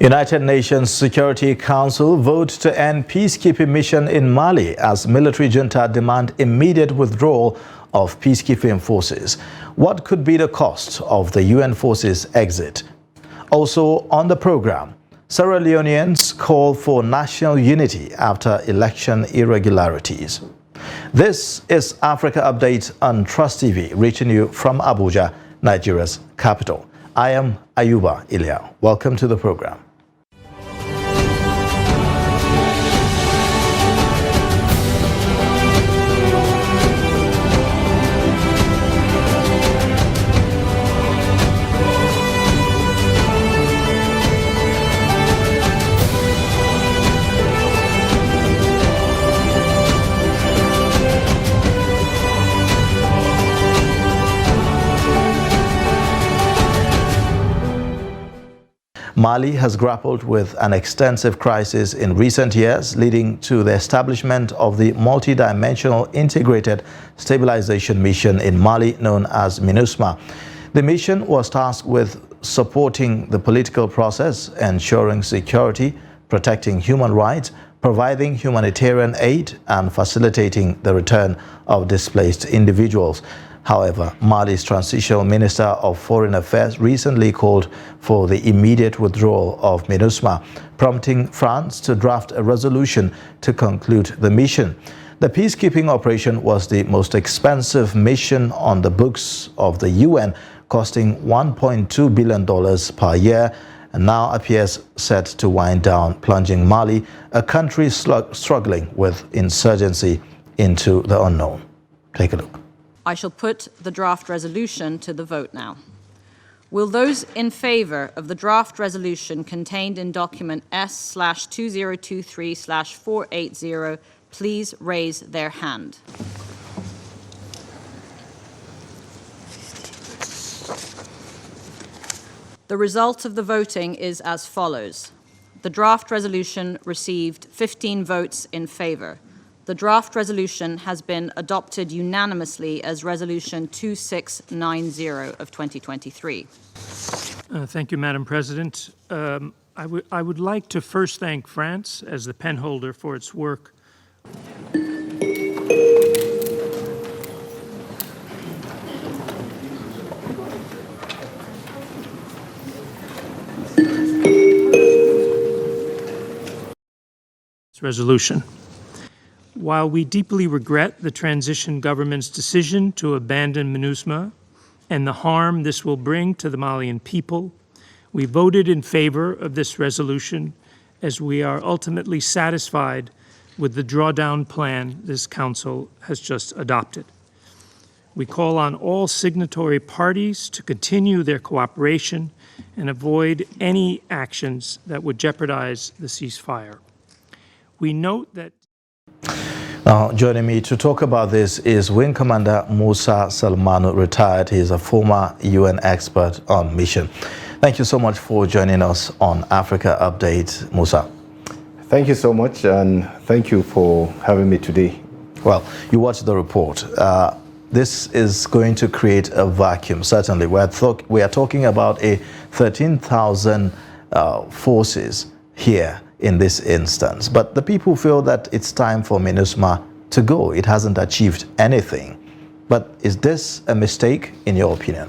United Nations Security Council vote to end peacekeeping mission in Mali as military junta demand immediate withdrawal of peacekeeping forces. What could be the cost of the UN forces' exit? Also on the program, Sierra Leoneans call for national unity after election irregularities. This is Africa Update on Trust TV, reaching you from Abuja, Nigeria's capital. I am Ayuba Ilia. Welcome to the program. Mali has grappled with an extensive crisis in recent years, leading to the establishment of the multidimensional integrated stabilization mission in Mali known as MINUSMA. The mission was tasked with supporting the political process, ensuring security, protecting human rights, providing humanitarian aid, and facilitating the return of displaced individuals. However, Mali's Transitional Minister of Foreign Affairs recently called for the immediate withdrawal of MINUSMA, prompting France to draft a resolution to conclude the mission. The peacekeeping operation was the most expensive mission on the books of the UN, costing $1.2 billion per year, and now appears set to wind down, plunging Mali, a country struggling with insurgency, into the unknown. Take a look. I shall put the draft resolution to the vote now. Will those in favour of the draft resolution contained in document S/2023/480 please raise their hand? The result of the voting is as follows. The draft resolution received 15 votes in favour. The draft resolution has been adopted unanimously as Resolution 2690 of 2023. Thank you, Madam President. I would like to first thank France as the penholder for its work. This resolution. While we deeply regret the transition government's decision to abandon MINUSMA and the harm this will bring to the Malian people, we voted in favor of this resolution as we are ultimately satisfied with the drawdown plan this Council has just adopted. We call on all signatory parties to continue their cooperation and avoid any actions that would jeopardize the ceasefire. We note that Now, joining me to talk about this is Wing Commander Musa Salmanu, retired. He is a former UN expert on mission. Thank you so much for joining us on Africa Update, Musa. Thank you so much, and thank you for having me today. Well, you watched the report. This is going to create a vacuum, certainly. We are talking about a 13,000 forces here in this instance, but the people feel that it's time for MINUSMA to go. It hasn't achieved anything. But is this a mistake in your opinion?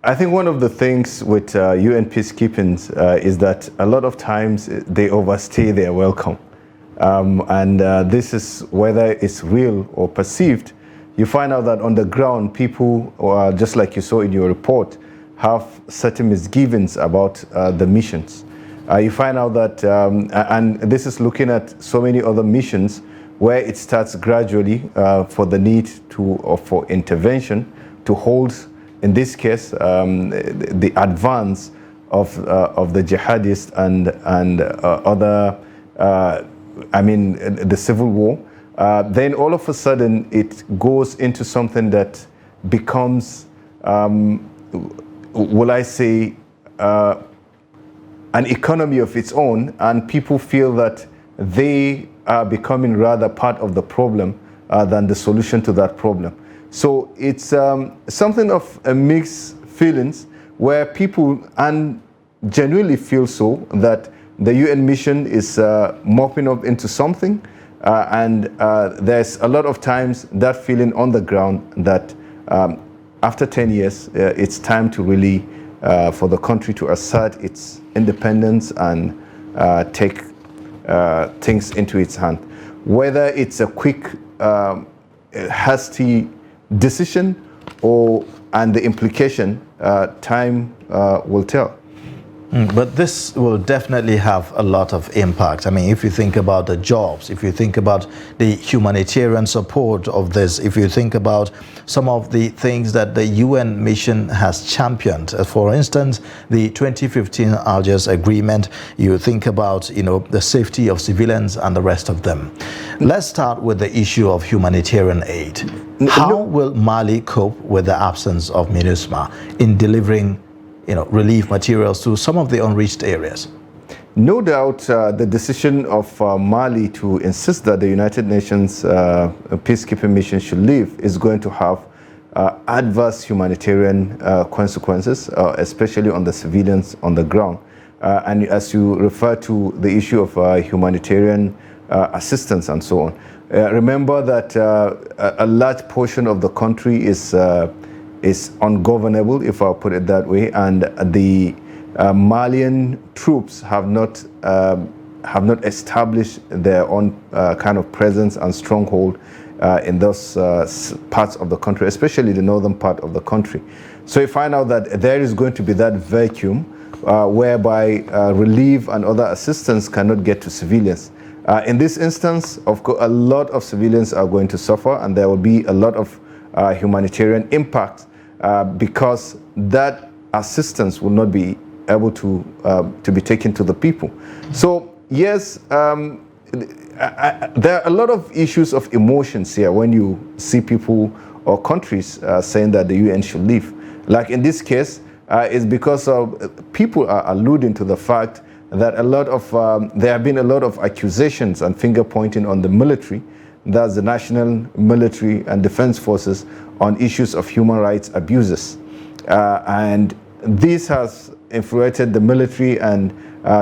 I think one of the things with UN peacekeeping is that a lot of times they overstay their welcome. This is whether it's real or perceived. You find out that on the ground, people, just like you saw in your report, have certain misgivings about the missions. You find out that, and this is looking at so many other missions where it starts gradually for the need for intervention to hold, in this case, the advance of the jihadists and other, the civil war. Then all of a sudden it goes into something that becomes, will I say, an economy of its own, and people feel that they are becoming rather part of the problem than the solution to that problem. So it's something of a mixed feelings where people, and genuinely feel so, that the UN mission is mopping up into something, and there's a lot of times that feeling on the ground that after 10 years, it's time to really, for the country to assert its independence and take things into its hand. Whether it's a quick, hasty decision and the implication, time will tell. But this will definitely have a lot of impact. I mean, if you think about the jobs, if you think about the humanitarian support of this, if you think about some of the things that the UN mission has championed, for instance, the 2015 Algiers Agreement, you think about, the safety of civilians and the rest of them. Let's start with the issue of humanitarian aid. How will Mali cope with the absence of MINUSMA in delivering relief materials to some of the unreached areas? No doubt the decision of Mali to insist that the United Nations peacekeeping mission should leave is going to have adverse humanitarian consequences, especially on the civilians on the ground. And as you refer to the issue of humanitarian assistance and so on, remember that a large portion of the country is ungovernable, if I'll put it that way, and the Malian troops have not established their own kind of presence and stronghold in those parts of the country, especially the northern part of the country. So you find out that there is going to be that vacuum whereby relief and other assistance cannot get to civilians. In this instance, of course, a lot of civilians are going to suffer, and there will be a lot of humanitarian impact because that assistance will not be able to be taken to the people. So yes, there are a lot of issues of emotions here when you see people or countries saying that the UN should leave. Like in this case, it's because of people are alluding to the fact that there have been a lot of accusations and finger pointing on the military, that's the national military and defense forces, on issues of human rights abuses. And this has infuriated the military and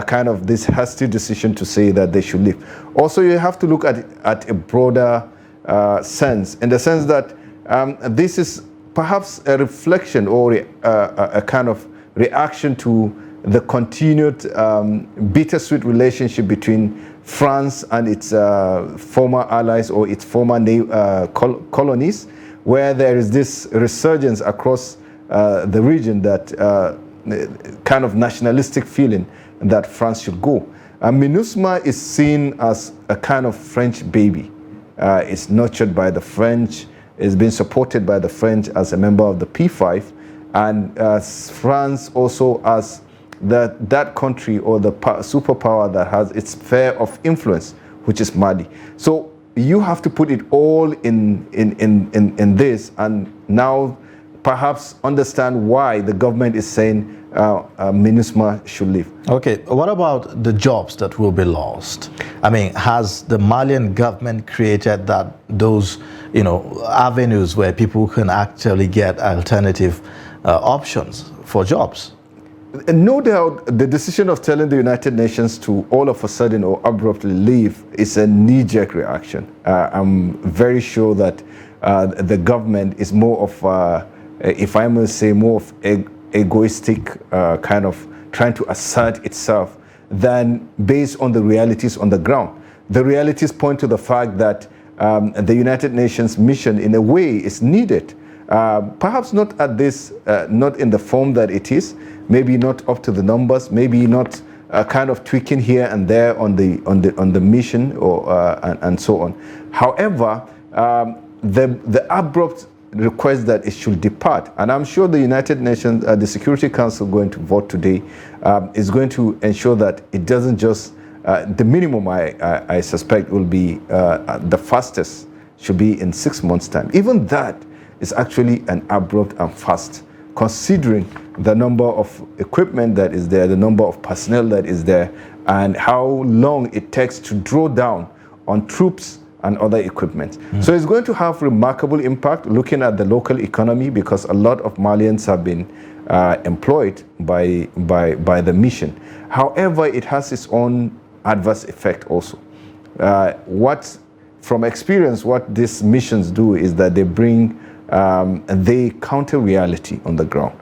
kind of this hasty decision to say that they should leave. Also, you have to look at a broader sense, in the sense that this is perhaps a reflection or a kind of reaction to the continued bittersweet relationship between France and its former allies or its former colonies, where there is this resurgence across the region, that kind of nationalistic feeling that France should go. MINUSMA is seen as a kind of French baby. It's nurtured by the French, it's been supported by the French as a member of the P5, and France also as that country or the superpower that has its sphere of influence, which is Mali. So you have to put it all in this, and now perhaps understand why the government is saying MINUSMA should leave. Okay, what about the jobs that will be lost? I mean, has the Malian government created those avenues where people can actually get alternative options for jobs? No doubt the decision of telling the United Nations to all of a sudden or abruptly leave is a knee-jerk reaction. I'm very sure that the government is more of, if I may say, more of egoistic kind of trying to assert itself than based on the realities on the ground. The realities point to the fact that the United Nations mission in a way is needed. Perhaps not at this, not in the form that it is, maybe not up to the numbers, maybe not kind of tweaking here and there on the mission or and so on. However, the abrupt request that it should depart, and I'm sure the United Nations, the Security Council going to vote today, is going to ensure that it doesn't just, the minimum I suspect will be the fastest should be in 6 months' time. Even that is actually an abrupt and fast, considering the number of equipment that is there, the number of personnel that is there, and how long it takes to draw down on troops and other equipment. So it's going to have remarkable impact looking at the local economy, because a lot of Malians have been employed by the mission. However, it has its own adverse effect also. From experience, what these missions do is that they counter reality on the ground.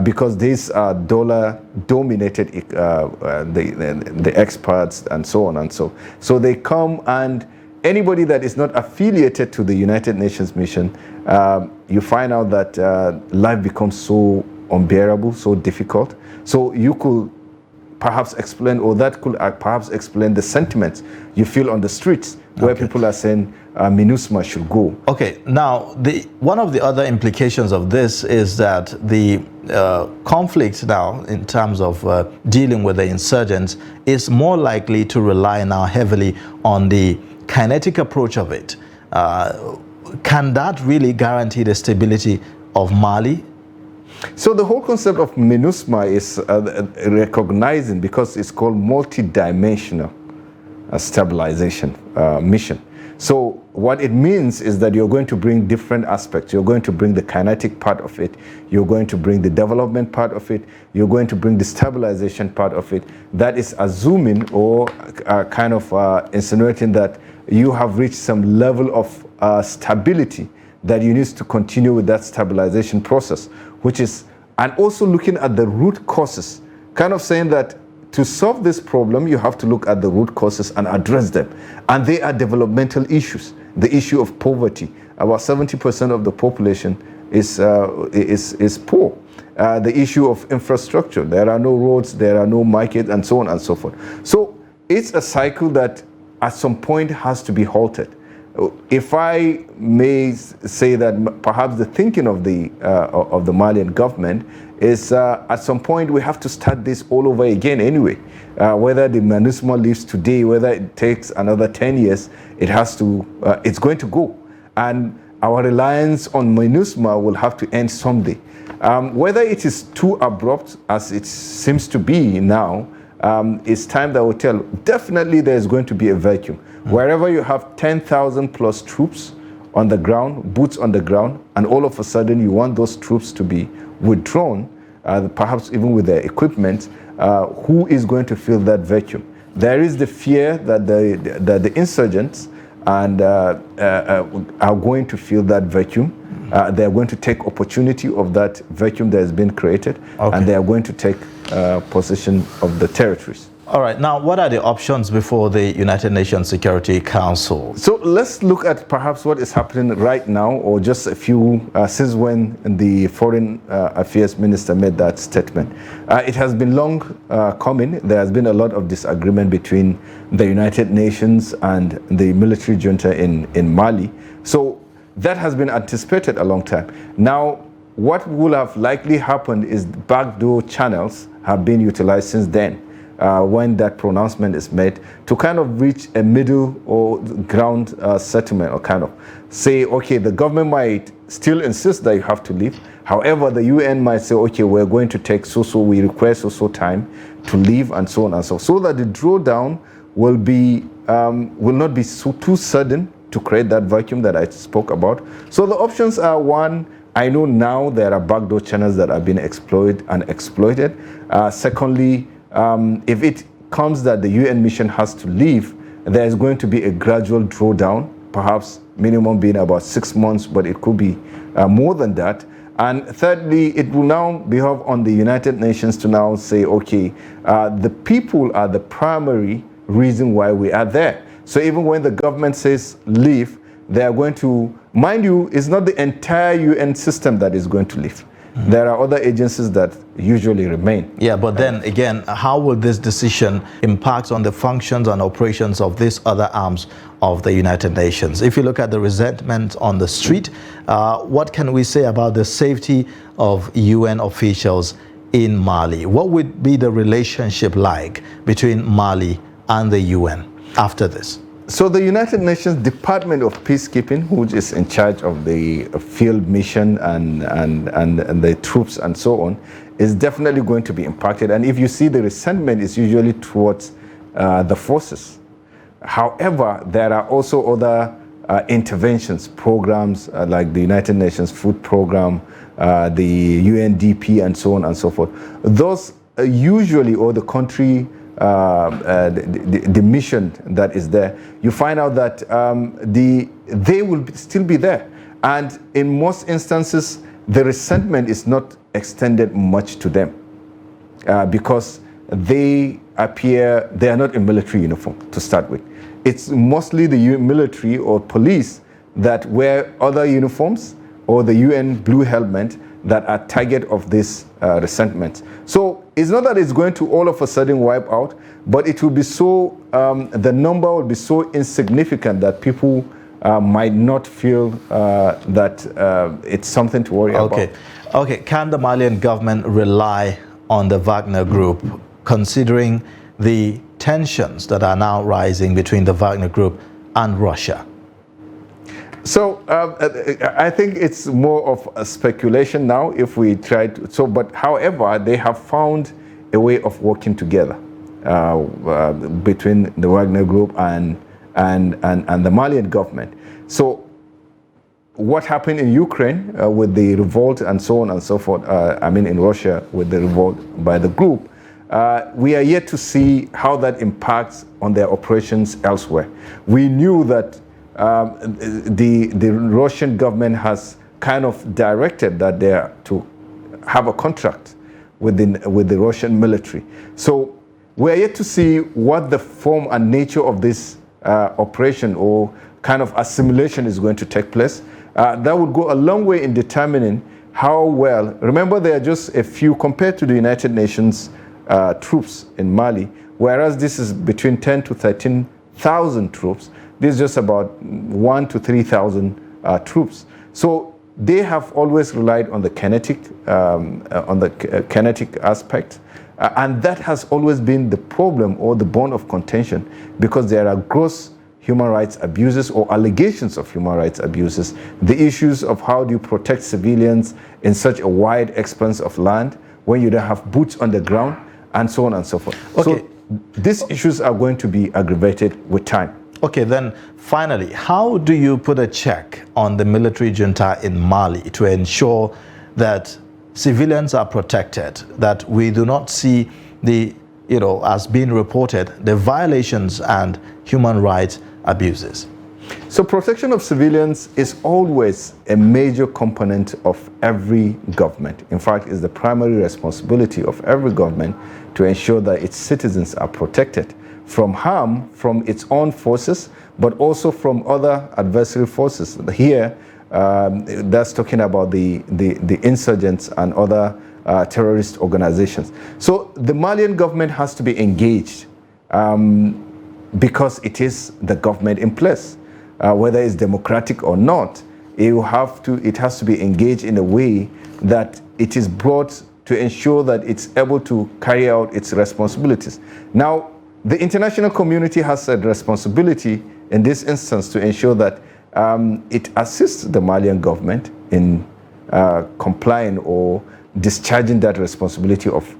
Because these are dollar-dominated, the experts and so on and so they come, and anybody that is not affiliated to the United Nations mission, you find out that life becomes so unbearable, so difficult. So you could perhaps explain, or that could perhaps explain the sentiments you feel on the streets, where people are saying MINUSMA should go. Okay, now one of the other implications of this is that the conflict now, in terms of dealing with the insurgents, is more likely to rely now heavily on the kinetic approach of it. Can that really guarantee the stability of Mali? So the whole concept of MINUSMA is recognizing, because it's called multi-dimensional stabilization mission. So what it means is that you're going to bring different aspects. You're going to bring the kinetic part of it. You're going to bring the development part of it. You're going to bring the stabilization part of it. That is assuming, or kind of insinuating, that you have reached some level of stability, that you need to continue with that stabilization process, and also looking at the root causes, kind of saying that to solve this problem, you have to look at the root causes and address them. And they are developmental issues. The issue of poverty. About 70% of the population is poor. The issue of infrastructure. There are no roads, there are no markets, and so on and so forth. So it's a cycle that at some point has to be halted. If I may say that perhaps the thinking of the Malian government is at some point we have to start this all over again anyway. Whether the MINUSMA leaves today, whether it takes another 10 years, it's going to go. And our reliance on MINUSMA will have to end someday. Whether it is too abrupt, as it seems to be now, it's time that will tell. Definitely there is going to be a vacuum. Wherever you have 10,000 plus troops on the ground, boots on the ground, and all of a sudden you want those troops to be withdrawn, perhaps even with their equipment, who is going to fill that vacuum? There is the fear that the insurgents are going to fill that vacuum. They are going to take opportunity of that vacuum that has been created, and they are going to take possession of the territories. All right. Now, what are the options before the United Nations Security Council? So let's look at perhaps what is happening right now, or just a few, since when the Foreign Affairs Minister made that statement. It has been long coming. There has been a lot of disagreement between the United Nations and the military junta in Mali. So that has been anticipated a long time. Now, what will have likely happened is backdoor channels have been utilized since then. When that pronouncement is made, to kind of reach a middle or ground settlement, or kind of say, okay, the government might still insist that you have to leave. However, the UN might say, okay, we're going to take we require so time to leave, and so on and so that the drawdown will not be too sudden to create that vacuum that I spoke about. So the options are: one, I know now there are backdoor channels that are being exploited. Secondly, if it comes that the UN mission has to leave, there is going to be a gradual drawdown, perhaps minimum being about 6 months, but it could be more than that. And thirdly, it will now behove on the United Nations to now say, okay, the people are the primary reason why we are there. So even when the government says leave, they are going to, mind you, it's not the entire UN system that is going to leave. There are other agencies that usually remain. Yeah, but then again, how will this decision impact on the functions and operations of these other arms of the United Nations? If you look at the resentment on the street, what can we say about the safety of UN officials in Mali? What would be the relationship like between Mali and the UN after this? So the United Nations Department of Peacekeeping, which is in charge of the field mission and the troops and so on, is definitely going to be impacted. And if you see, the resentment is usually towards the forces. However, there are also other interventions, programs like the United Nations Food Program, the UNDP, and so on and so forth. Those usually, or the country, the mission that is there, you find out that they will still be there. And in most instances, the resentment is not extended much to them because they are not in military uniform to start with. It's mostly the military or police that wear other uniforms or the UN blue helmet that are target of this resentment. So it's not that it's going to all of a sudden wipe out, but it will be so, the number will be so insignificant that people might not feel that it's something to worry about. Okay, can the Malian government rely on the Wagner Group, considering the tensions that are now rising between the Wagner Group and Russia? So I think it's more of a speculation now if we try to, so, but however, they have found a way of working together between the Wagner Group and the Malian government. So what happened in Ukraine with the revolt and so on and so forth, in Russia with the revolt by the group, we are yet to see how that impacts on their operations elsewhere. We knew that the Russian government has kind of directed that they are to have a contract with the Russian military. So we are yet to see what the form and nature of this operation or kind of assimilation is going to take place. That would go a long way in determining how well, remember there are just a few compared to the United Nations troops in Mali, whereas this is between 10 to 13,000 troops. This is just about 1,000 to 3,000 troops. So they have always relied on the kinetic aspect, and that has always been the problem or the bone of contention, because there are gross human rights abuses or allegations of human rights abuses. The issues of how do you protect civilians in such a wide expanse of land when you don't have boots on the ground, and so on and so forth. Okay. So these issues are going to be aggravated with time. Okay, then finally, how do you put a check on the military junta in Mali to ensure that civilians are protected, that we do not see the, as being reported, the violations and human rights abuses? So protection of civilians is always a major component of every government. In fact, it's the primary responsibility of every government to ensure that its citizens are protected from harm from its own forces, but also from other adversary forces. Here, that's talking about the insurgents and other terrorist organizations. So the Malian government has to be engaged because it is the government in place. Whether it's democratic or not, it has to be engaged in a way that it is brought to ensure that it's able to carry out its responsibilities. Now, the international community has a responsibility in this instance to ensure that it assists the Malian government in complying or discharging that responsibility of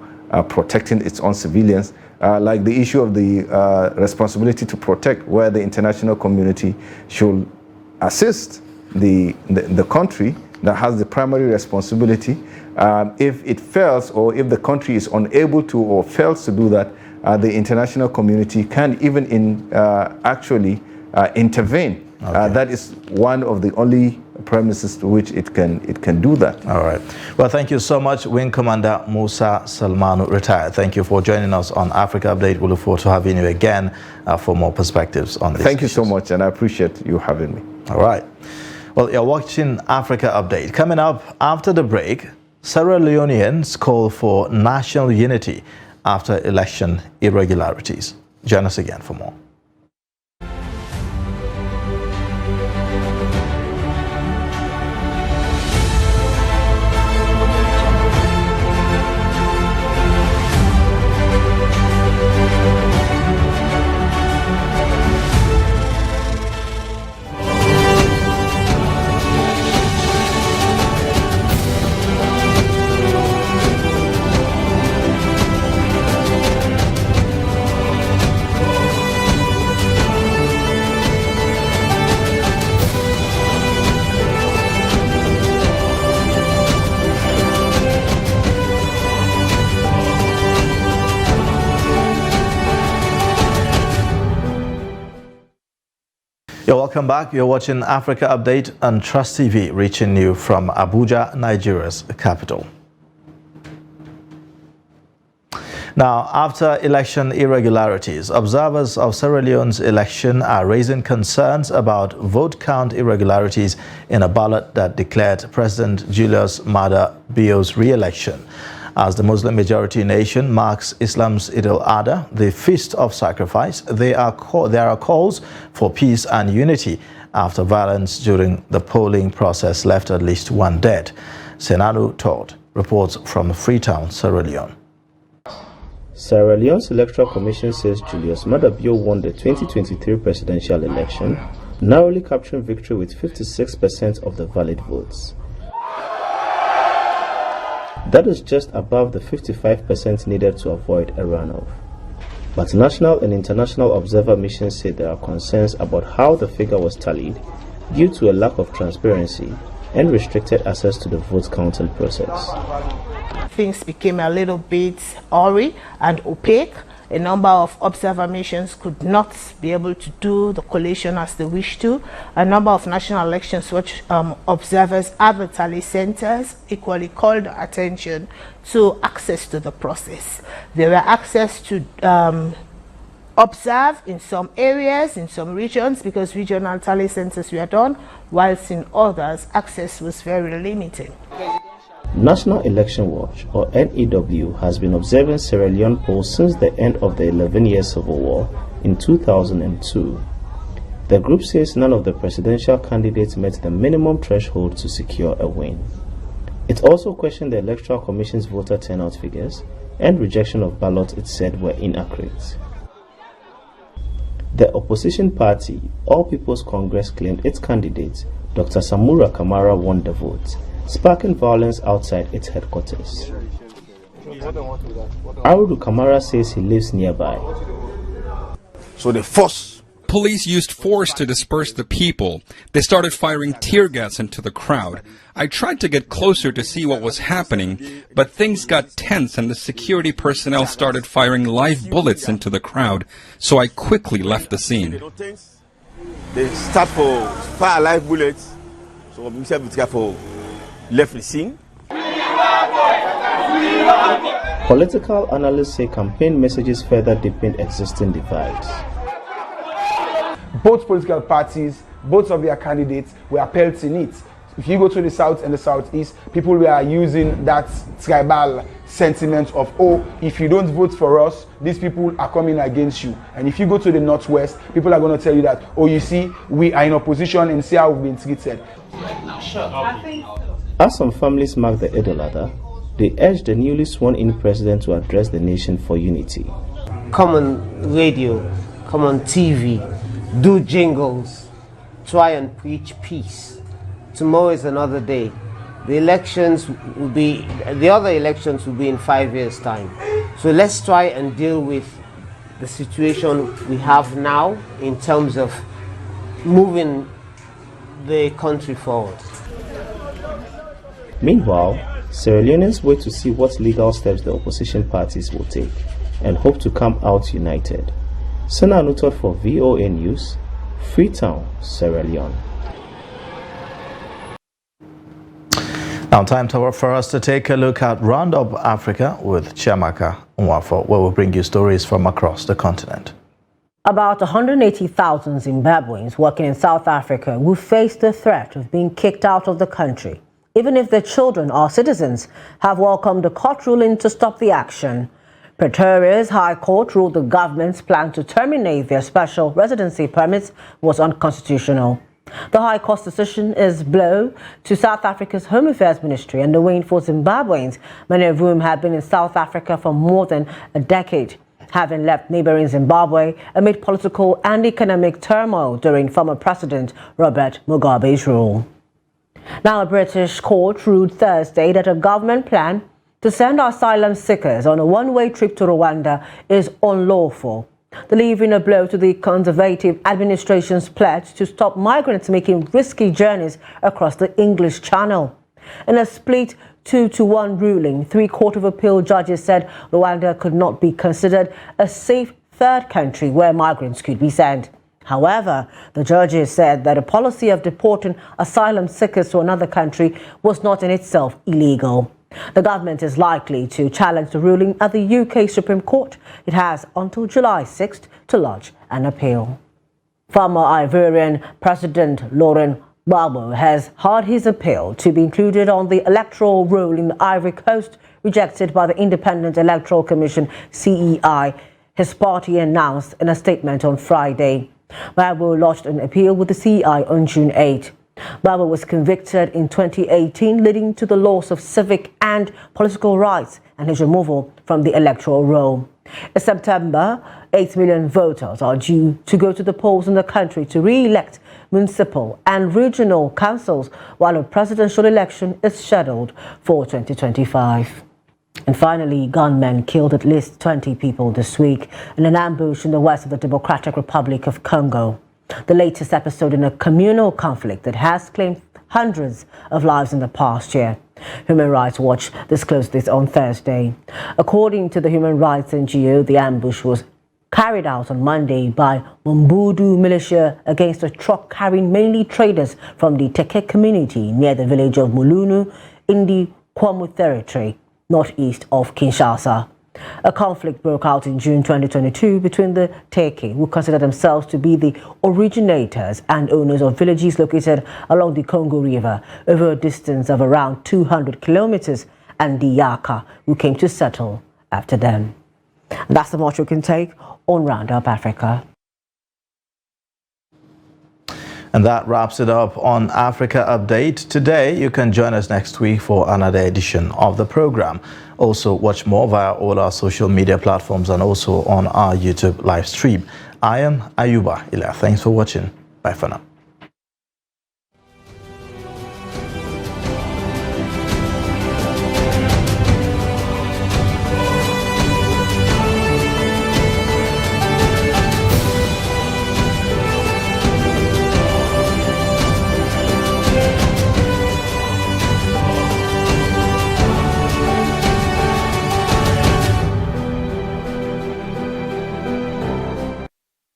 protecting its own civilians, like the issue of the responsibility to protect, where the international community should assist the country that has the primary responsibility. If it fails, or if the country is unable to or fails to do that, the international community can even actually intervene. Okay. That is one of the only premises to which it can do that. All right. Well, thank you so much, Wing Commander Musa Salmanu, retired. Thank you for joining us on Africa Update. We look forward to having you again for more perspectives on this. Thank you so much, and I appreciate you having me. All right. Well, you're watching Africa Update. Coming up after the break, Sierra Leoneans call for national unity after election irregularities. Join us again for more. You're welcome back. You're watching Africa Update on Trust TV, reaching you from Abuja, Nigeria's capital. Now, after election irregularities, observers of Sierra Leone's election are raising concerns about vote count irregularities in a ballot that declared President Julius Maada Bio's re-election. As the Muslim-majority nation marks Islam's Eid al-Adha, the Feast of Sacrifice, there are calls for peace and unity after violence during the polling process left at least one dead. Senanu Todd reports from Freetown, Sierra Leone. Sierra Leone's Electoral Commission says Julius Maada Bio won the 2023 presidential election, narrowly capturing victory with 56% of the valid votes. That is just above the 55% needed to avoid a runoff. But national and international observer missions say there are concerns about how the figure was tallied due to a lack of transparency and restricted access to the vote counting process. Things became a little bit awry and opaque. A number of observer missions could not be able to do the collation as they wished to. A number of national elections watch observers at the tally centers equally called attention to access to the process. There were access to observe in some areas, in some regions, because regional tally centers were done, whilst in others, access was very limited. National Election Watch, or NEW, has been observing Sierra Leone polls since the end of the 11-year civil war in 2002. The group says none of the presidential candidates met the minimum threshold to secure a win. It also questioned the Electoral Commission's voter turnout figures and rejection of ballots it said were inaccurate. The opposition party, All People's Congress, claimed its candidate, Dr. Samura Kamara, won the vote, sparking violence outside its headquarters. Arudu Kamara says he lives nearby. So the police used force to disperse the people. They started firing tear gas into the crowd. I tried to get closer to see what was happening, but things got tense and the security personnel started firing live bullets into the crowd, so I quickly left the scene. They start for fire live bullets, so we have to be careful. Left the scene. Political analysts say campaign messages further deepened existing divides. Both political parties, both of their candidates were pelting it. If you go to the south and the southeast, people were using that tribal sentiment of, oh, if you don't vote for us, these people are coming against you. And if you go to the northwest, people are going to tell you that, oh, you see, we are in opposition and see how we've been treated. As some families mark the Eid al-Adha, they urge the newly sworn-in president to address the nation for unity. Come on radio, come on TV, do jingles, try and preach peace. Tomorrow is another day. The other elections will be in 5 years' time. So let's try and deal with the situation we have now in terms of moving the country forward. Meanwhile, Sierra Leoneans wait to see what legal steps the opposition parties will take and hope to come out united. Sana Anutot for VOA News, Freetown, Sierra Leone. Now time for us to take a look at Roundup Africa with Chiamaka Nwafo, where we'll bring you stories from across the continent. About 180,000 Zimbabweans working in South Africa will face the threat of being kicked out of the country, even if their children or citizens have welcomed a court ruling to stop the action. Pretoria's High Court ruled the government's plan to terminate their special residency permits was unconstitutional. The High Court's decision is blow to South Africa's Home Affairs Ministry and the win for Zimbabweans, many of whom have been in South Africa for more than a decade, having left neighboring Zimbabwe amid political and economic turmoil during former President Robert Mugabe's rule. Now, a British court ruled Thursday that a government plan to send asylum seekers on a one-way trip to Rwanda is unlawful, delivering a blow to the Conservative administration's pledge to stop migrants making risky journeys across the English Channel. In a split 2-1 ruling, 3 Court of Appeal judges said Rwanda could not be considered a safe third country where migrants could be sent. However, the judges said that a policy of deporting asylum seekers to another country was not in itself illegal. The government is likely to challenge the ruling at the UK Supreme Court. It has until July 6th to lodge an appeal. Former Ivorian President Laurent Gbagbo has had his appeal to be included on the electoral roll in the Ivory Coast rejected by the Independent Electoral Commission, CEI, his party announced in a statement on Friday. Gbagbo lodged an appeal with the CEI on June 8. Gbagbo was convicted in 2018, leading to the loss of civic and political rights and his removal from the electoral roll. In September, 8 million voters are due to go to the polls in the country to re-elect municipal and regional councils, while a presidential election is scheduled for 2025. And finally, gunmen killed at least 20 people this week in an ambush in the west of the Democratic Republic of Congo. The latest episode in a communal conflict that has claimed hundreds of lives in the past year. Human Rights Watch disclosed this on Thursday. According to the Human Rights NGO, the ambush was carried out on Monday by Mumbudu militia against a truck carrying mainly traders from the Teke community near the village of Mulunu in the Kwamu territory, northeast of Kinshasa. A conflict broke out in June 2022 between the Teke, who consider themselves to be the originators and owners of villages located along the Congo River over a distance of around 200 kilometers, and the Yaka, who came to settle after them. And that's the much we can take on Roundup Africa. And that wraps it up on Africa Update. Today, you can join us next week for another edition of the program. Also, watch more via all our social media platforms and also on our YouTube live stream. I am Ayuba Ila. Thanks for watching. Bye for now.